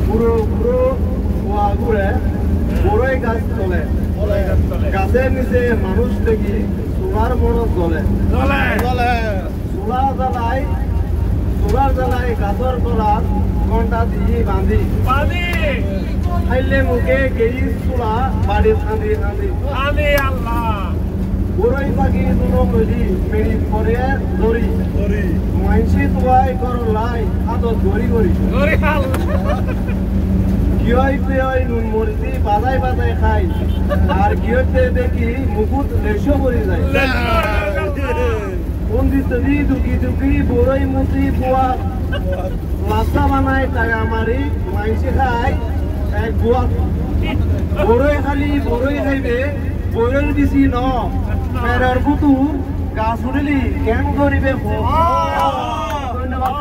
পুরো পুরো ঘুরে বড়ই গাছ চলে গাছের নিচে মানুষ দেখি সোলার মরদ জ্বলে সোলার জ্বালায় গাছের তলার ঘন্টা দিয়ে বাঁধি খাইলে মুখে গেই চুলা বাড়ি খাঁদি বড়ই পাখি দুটো নদী মেরি পরে ধরি মাইসি তোয়াই করলাই হাতত গড়ি কিয় নুন মরিচি বাজাই খাই আর কিয়তে দেখি মুকুট লেশো পড়ে যায় বন্দিত দুকি বড়ই মুচি পোয়া লাচা বানাই টাকা মারি মাইসি খাই এক বুয়া বড়ই খাইবে বড়ইর বেশি ন পেরের পুতুর গাছ উড়িলি কেন করিবে ধন্যবাদ।